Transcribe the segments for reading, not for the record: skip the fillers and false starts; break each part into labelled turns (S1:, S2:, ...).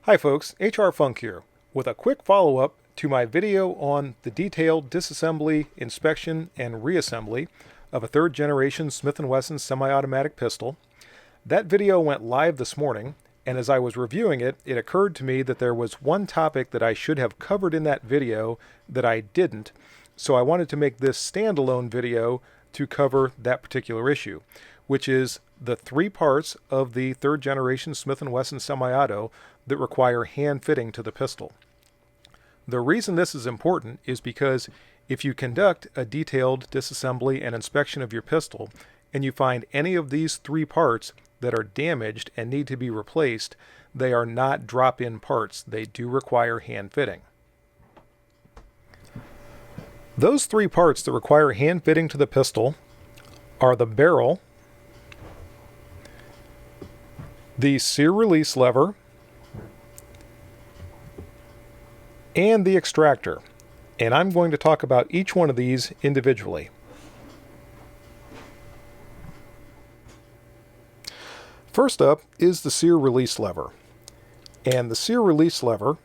S1: Hi folks, HR Funk here, with a quick follow-up to my video on the detailed disassembly, inspection, and reassembly of a third-generation Smith & Wesson semi-automatic pistol. That video went live this morning, and as I was reviewing it, it occurred to me that there was one topic that I should have covered in that video that I didn't, so I wanted to make this standalone video to cover that particular issue, which is the three parts of the third-generation Smith & Wesson semi-auto that require hand fitting to the pistol. The reason this is important is because if you conduct a detailed disassembly and inspection of your pistol and you find any of these three parts that are damaged and need to be replaced, they are not drop-in parts. They do require hand fitting. Those three parts that require hand fitting to the pistol are the barrel, the Sear release lever, and the extractor, and I'm going to talk about each one of these individually. First up is the Sear release lever, and the Sear release lever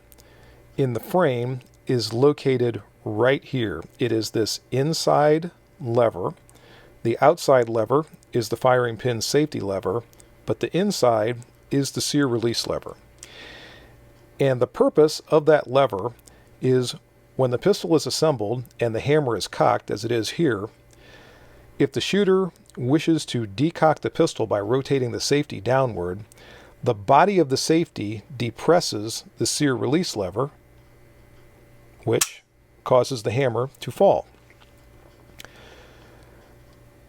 S1: in the frame is located right here. It is this inside lever. The outside lever is the firing pin safety lever, but the inside is the Sear release lever. And the purpose of that lever is when the pistol is assembled and the hammer is cocked, as it is here, if the shooter wishes to decock the pistol by rotating the safety downward, the body of the safety depresses the Sear release lever, which causes the hammer to fall.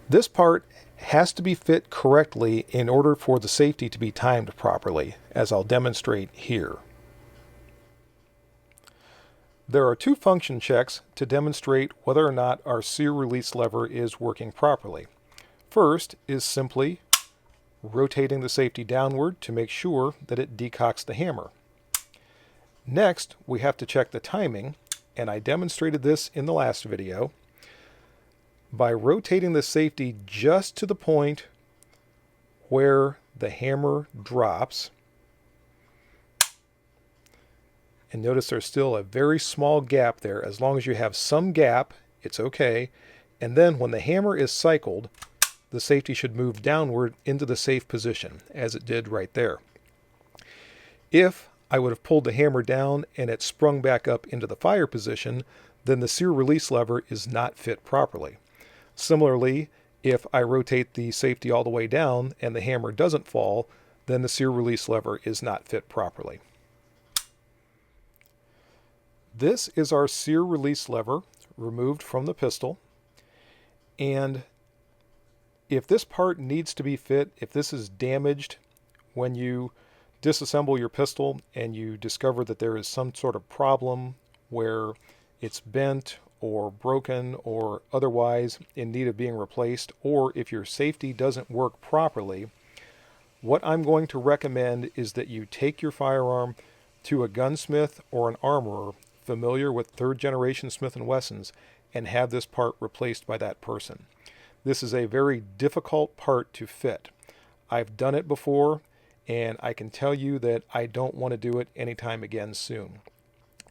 S1: This part has to be fit correctly in order for the safety to be timed properly, as I'll demonstrate here. There are two function checks to demonstrate whether or not our Sear release lever is working properly. First is simply rotating the safety downward to make sure that it decocks the hammer. Next, we have to check the timing, and I demonstrated this in the last video, by rotating the safety just to the point where the hammer drops. And notice there's still a very small gap there. As long as you have some gap, it's okay. And then when the hammer is cycled, the safety should move downward into the safe position, as it did right there. If I would have pulled the hammer down and it sprung back up into the fire position, then the Sear release lever is not fit properly. Similarly, if I rotate the safety all the way down and the hammer doesn't fall, then the Sear release lever is not fit properly. This is our Sear release lever removed from the pistol, and if this part needs to be fit, if this is damaged when you disassemble your pistol and you discover that there is some sort of problem where it's bent or broken or otherwise in need of being replaced, or if your safety doesn't work properly, what I'm going to recommend is that you take your firearm to a gunsmith or an armorer familiar with third-generation Smith & Wessons and have this part replaced by that person. This is a very difficult part to fit. I've done it before, and I can tell you that I don't want to do it anytime again soon.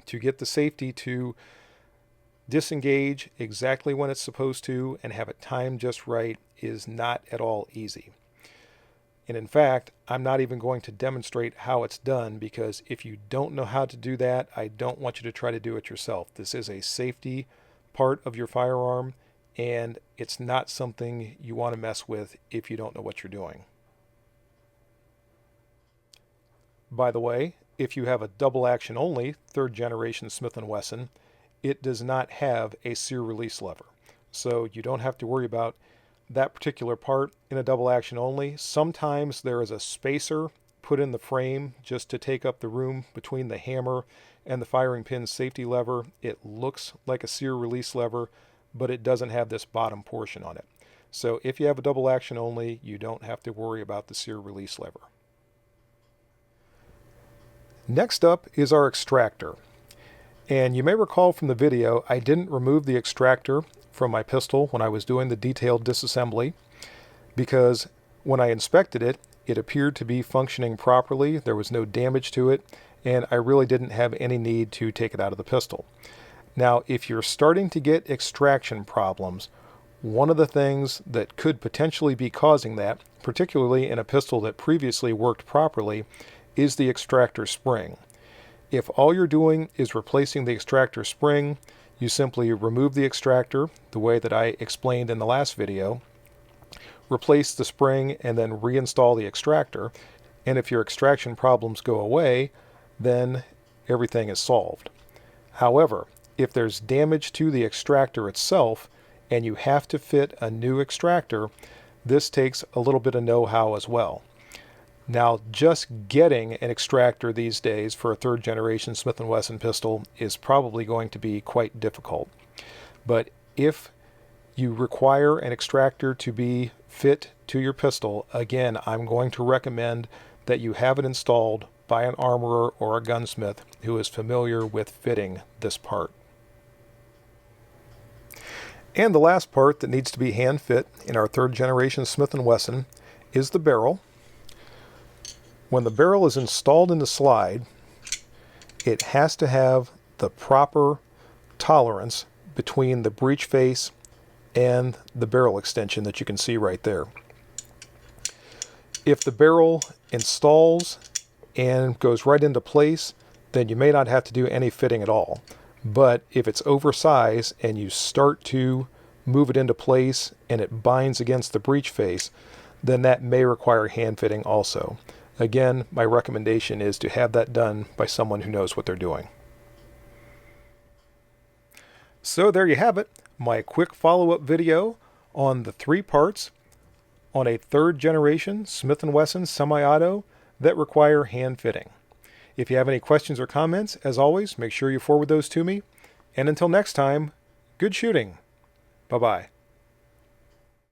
S1: To get the safety to disengage exactly when it's supposed to and have it timed just right is not at all easy. And in fact, I'm not even going to demonstrate how it's done, because if you don't know how to do that, I don't want you to try to do it yourself. This is a safety part of your firearm, and it's not something you want to mess with if you don't know what you're doing. By the way, if you have a double action only third generation Smith & Wesson, it does not have a Sear release lever. So you don't have to worry about that particular part in a double action only. Sometimes there is a spacer put in the frame just to take up the room between the hammer and the firing pin safety lever. It looks like a Sear release lever, but it doesn't have this bottom portion on it. So if you have a double action only, you don't have to worry about the Sear release lever. Next up is our extractor. And you may recall from the video, I didn't remove the extractor from my pistol when I was doing the detailed disassembly, because when I inspected it, it appeared to be functioning properly. There was no damage to it, and I really didn't have any need to take it out of the pistol. Now, if you're starting to get extraction problems, one of the things that could potentially be causing that, particularly in a pistol that previously worked properly, is the extractor spring. If all you're doing is replacing the extractor spring, you simply remove the extractor the way that I explained in the last video, replace the spring, and then reinstall the extractor. And if your extraction problems go away, then everything is solved. However, if there's damage to the extractor itself and you have to fit a new extractor, this takes a little bit of know-how as well. Now, just getting an extractor these days for a third generation Smith & Wesson pistol is probably going to be quite difficult. But if you require an extractor to be fit to your pistol, again, I'm going to recommend that you have it installed by an armorer or a gunsmith who is familiar with fitting this part. And the last part that needs to be hand fit in our third generation Smith & Wesson is the barrel. When the barrel is installed in the slide, it has to have the proper tolerance between the breech face and the barrel extension that you can see right there. If the barrel installs and goes right into place, then you may not have to do any fitting at all. But if it's oversized and you start to move it into place and it binds against the breech face, then that may require hand fitting also. Again, my recommendation is to have that done by someone who knows what they're doing. So there you have it, my quick follow-up video on the 3 parts on a third generation Smith & Wesson semi-auto that require hand fitting. If you have any questions or comments, as always, make sure you forward those to me. And until next time, good shooting. Bye-bye.